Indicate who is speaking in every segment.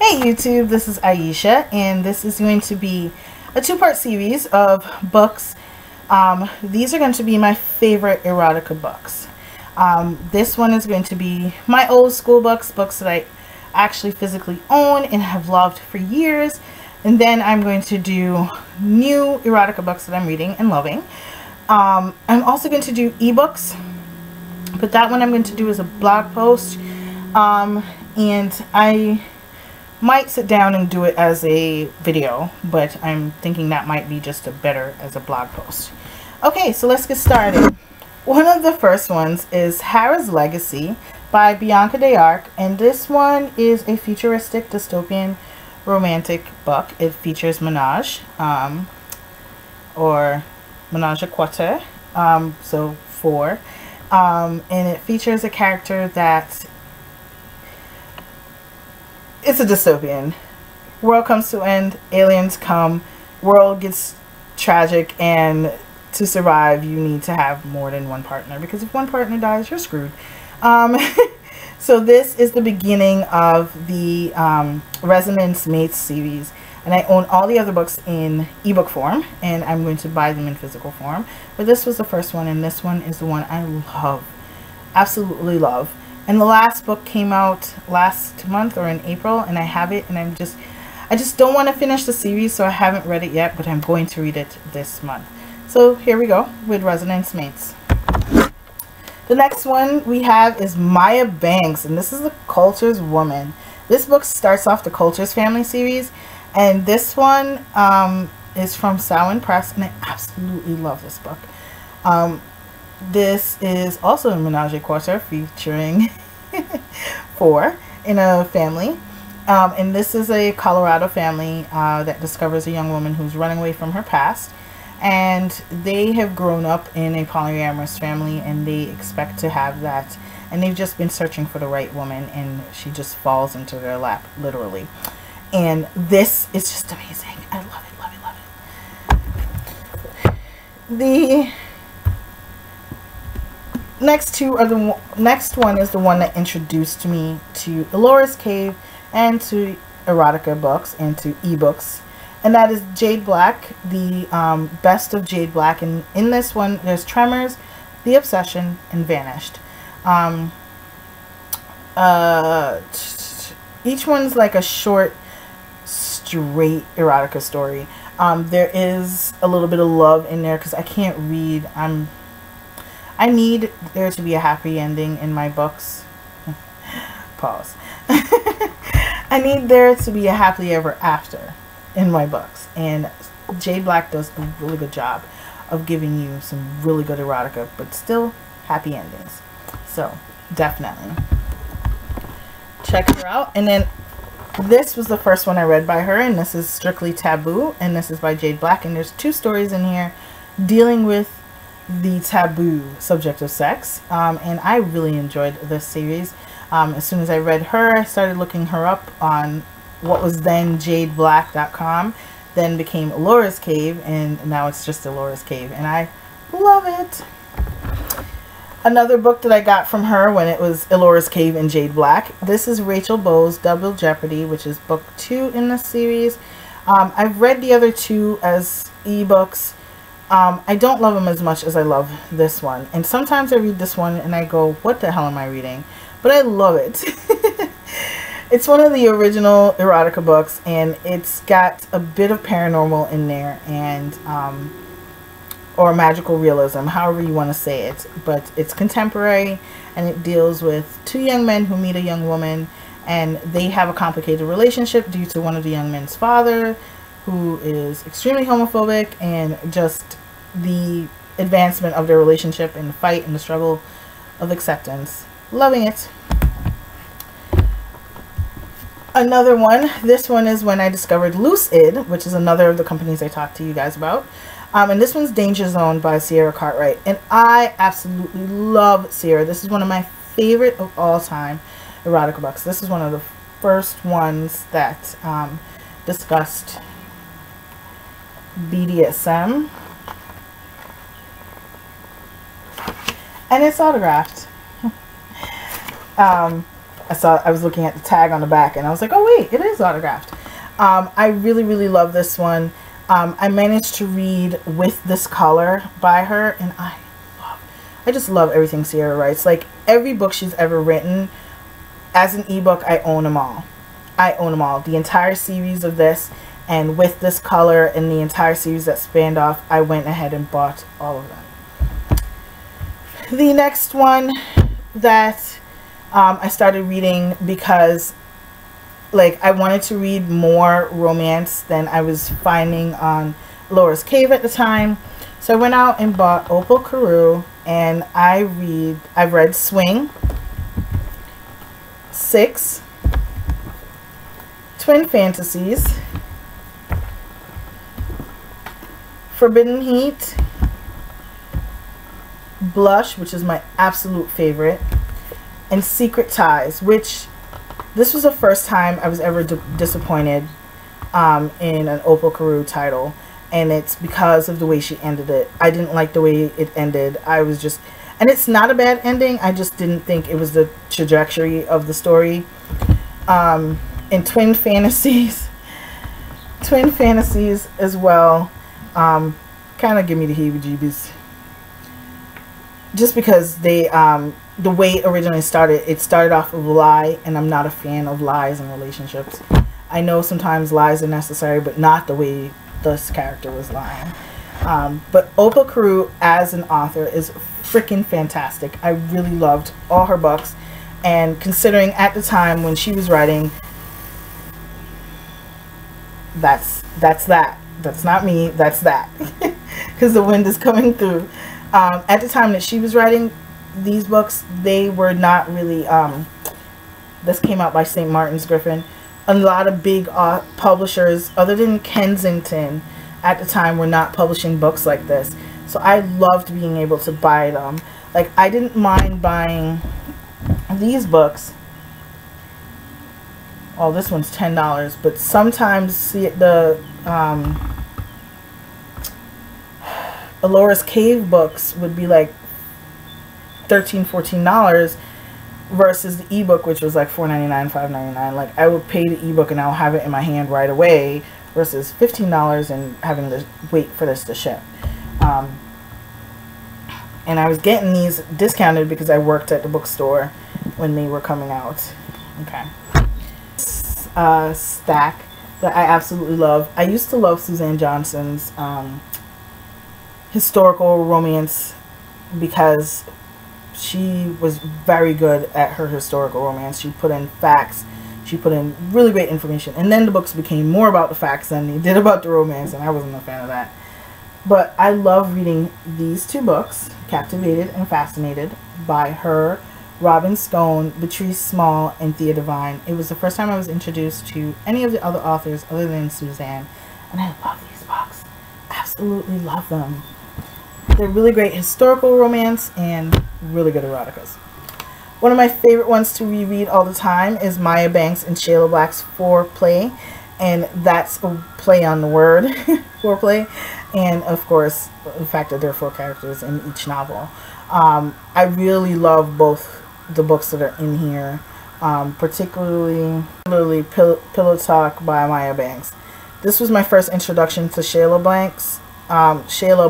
Speaker 1: Hey YouTube, this is Aisha, and this is going to be a two-part series of books. These are going to be my favorite erotica books. This one is going to be my old school books that I actually physically own and have loved for years. And then I'm going to do new erotica books that I'm reading and loving. I'm also going to do ebooks, but that one I'm going to do as a blog post. And I might sit down and do it as a video, but I'm thinking that might be just better as a blog post. Okay, so let's get started. One of the first ones is Hara's Legacy by Bianca D'Arc, and this one is a futuristic dystopian romantic book. It features menage, or menage a quatre, so four, and it features a character that it's a dystopian. World comes to end, aliens come, world gets tragic, and to survive you need to have more than one partner, because if one partner dies you're screwed. So this is the beginning of the Resonance Mates series, and I own all the other books in ebook form, and I'm going to buy them in physical form, but this was the first one, and this one is the one I love, absolutely love. And the last book came out last month or in April, and I have it, and I just don't want to finish the series, so I haven't read it yet, but I'm going to read it this month. So here we go with Resonance Mates. The next one we have is Maya Banks, and this is The Coulter's Woman. This book starts off the Coulter's family series, and this one is from Samhain Press, and I absolutely love this book. This is also a menage a quatre featuring four in a family. And this is a Colorado family that discovers a young woman who's running away from her past. And they have grown up in a polyamorous family, and they expect to have that. And they've just been searching for the right woman, and she just falls into their lap, literally. And this is just amazing. I love it, love it, love it. The next one is the one that introduced me to Elora's Cave and to erotica books and to ebooks, and that is Jade Black, the best of Jade Black. And in this one there's Tremors, The Obsession, and Vanished. Each one's like a short, straight erotica story. There is a little bit of love in there because I can't read. I need there to be a happy ending in my books. Pause. I need there to be a happily ever after in my books. And Jade Black does a really good job of giving you some really good erotica, but still happy endings. So definitely check her out. And then this was the first one I read by her, and this is Strictly Taboo, and this is by Jade Black. And there's two stories in here dealing with the taboo subject of sex, and I really enjoyed this series. As soon as I read her, I started looking her up on what was then jadeblack.com, then became Elora's Cave, and now it's just Elora's Cave, and I love it. Another book that I got from her when it was Elora's Cave and Jade Black, this is Rachel Bowes' Double Jeopardy, which is book 2 in this series. I've read the other two as ebooks. I don't love them as much as I love this one, and sometimes I read this one and I go, what the hell am I reading? But I love it. It's one of the original erotica books, and it's got a bit of paranormal in there, and or magical realism, however you want to say it, but it's contemporary, and it deals with two young men who meet a young woman, and they have a complicated relationship due to one of the young men's father, who is extremely homophobic, and just the advancement of their relationship and the fight and the struggle of acceptance. Loving it. Another one, this one is when I discovered Lucid, which is another of the companies I talked to you guys about. And this one's Danger Zone by Sierra Cartwright, and I absolutely love Sierra. This is one of my favorite of all time erotica books. This is one of the first ones that discussed BDSM, and it's autographed. I was looking at the tag on the back, and I was like, oh wait, it is autographed. I really, really love this one. I managed to read With This Color by her, and I just love everything Sierra writes. Like, every book she's ever written, as an ebook, I own them all. I own them all. The entire series of this, and With This Color, and the entire series that spanned off, I went ahead and bought all of them. The next one that I started reading because, like, I wanted to read more romance than I was finding on Laura's Cave at the time. So I went out and bought Opal Carew, and I've read Swing, 6, Twin Fantasies, Forbidden Heat, Blush, which is my absolute favorite, and Secret Ties, which this was the first time I was ever disappointed in an Opal Carew title, and it's because of the way she ended it. I didn't like the way it ended. I was just, and it's not a bad ending, I just didn't think it was the trajectory of the story. In Twin Fantasies as well, kind of give me the heebie-jeebies, just because they the way it originally started, it started off with a lie, and I'm not a fan of lies in relationships. I know sometimes lies are necessary, but not the way this character was lying. But Opal Carew as an author is freaking fantastic. I really loved all her books, and considering at the time when she was writing, that's not me, that's that, because the wind is coming through. At the time that she was writing these books, they were not really, this came out by St. Martin's Griffin. A lot of big publishers other than Kensington at the time were not publishing books like this, so I loved being able to buy them. Like, I didn't mind buying these books. Oh, this one's $10, but sometimes the Alora's Cave books would be like $13, $14 versus the ebook, which was like $4.99, $5.99. Like, I would pay the ebook and I'll have it in my hand right away versus $15 and having to wait for this to ship. And I was getting these discounted because I worked at the bookstore when they were coming out. Okay. Stack that I absolutely love. I used to love Suzanne Johnson's historical romance because she was very good at her historical romance. She put in facts, she put in really great information, and then the books became more about the facts than they did about the romance, and I wasn't a fan of that. But I love reading these two books, Captivated and Fascinated, by her, Robin Scone, Beatrice Small, and Thea Devine. It was the first time I was introduced to any of the other authors other than Suzanne, and I love these books. Absolutely love them. They're really great historical romance and really good eroticas. One of my favorite ones to reread all the time is Maya Banks and Shayla Black's Foreplay, and that's a play on the word foreplay, and of course the fact that there are 4 characters in each novel. I really love both the books that are in here, particularly Pillow Talk by Maya Banks. This was my first introduction to Shayla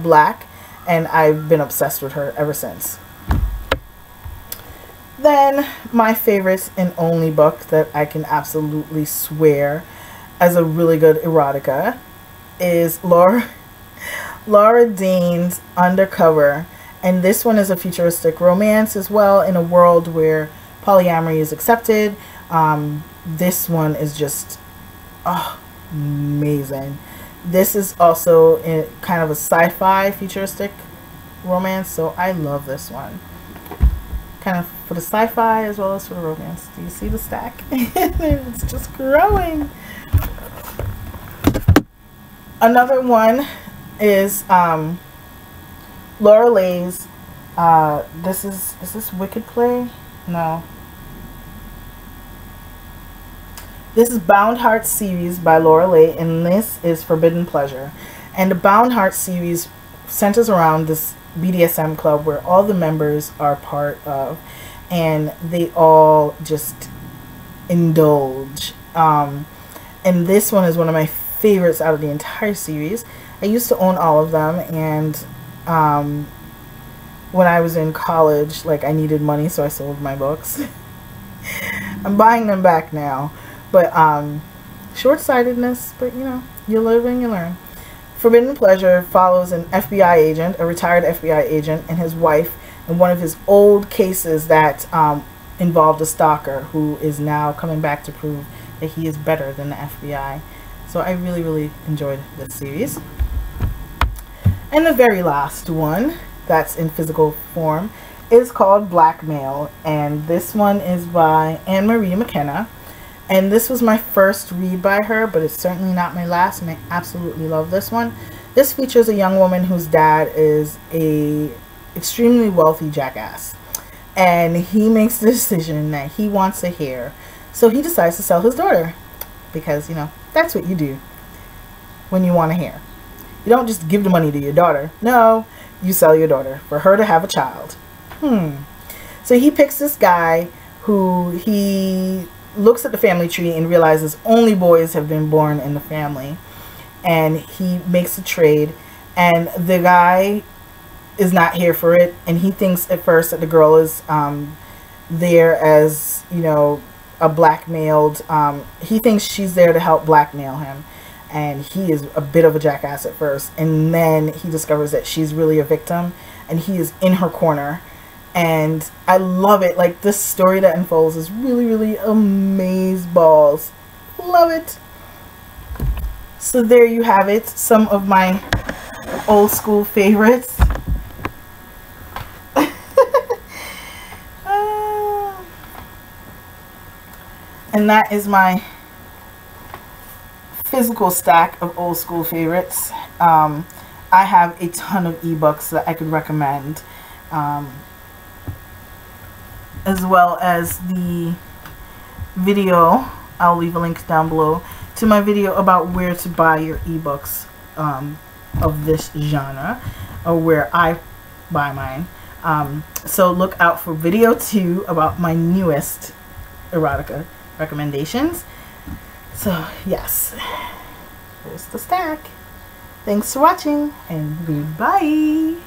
Speaker 1: Black, and I've been obsessed with her ever since. Then my favorite and only book that I can absolutely swear as a really good erotica is Laura Dane's Undercover, and this one is a futuristic romance as well in a world where polyamory is accepted. This one is just amazing. This is also kind of a sci-fi futuristic romance, so I love this one. Kind of for the sci-fi as well as for the romance. Do you see the stack? It's just growing. Another one is Laura Lay's is this Wicked Play? No. This is Bound Heart series by Laura Lay, and this is Forbidden Pleasure. And the Bound Heart series centers around this BDSM club where all the members are part of, and they all just indulge. And this one is one of my favorites out of the entire series. I used to own all of them, and when I was in college, like, I needed money, so I sold my books. I'm buying them back now, but short-sightedness, but you know, you live and you learn. Forbidden Pleasure follows an FBI agent, a retired FBI agent, and his wife in one of his old cases that involved a stalker who is now coming back to prove that he is better than the FBI. So I really, really enjoyed this series. And the very last one that's in physical form is called Blackmail, and this one is by Anne Marie McKenna. And this was my first read by her, but it's certainly not my last, and I absolutely love this one. This features a young woman whose dad is a extremely wealthy jackass, and he makes the decision that he wants a heir, so he decides to sell his daughter, because, you know, that's what you do when you want a heir. You don't just give the money to your daughter. No, you sell your daughter for her to have a child. So he picks this guy who he looks at the family tree and realizes only boys have been born in the family, and he makes a trade, and the guy is not here for it, and he thinks at first that the girl is there as, you know, a blackmailed, he thinks she's there to help blackmail him, and he is a bit of a jackass at first, and then he discovers that she's really a victim, and he is in her corner. And I love it. Like, this story that unfolds is really, really amazeballs. Love it. So there you have it. Some of my old school favorites. And that is my physical stack of old school favorites. I have a ton of ebooks that I could recommend. As well as the video, I'll leave a link down below to my video about where to buy your ebooks of this genre, or where I buy mine. So look out for video 2 about my newest erotica recommendations. So yes, there's the stack. Thanks for watching, and goodbye.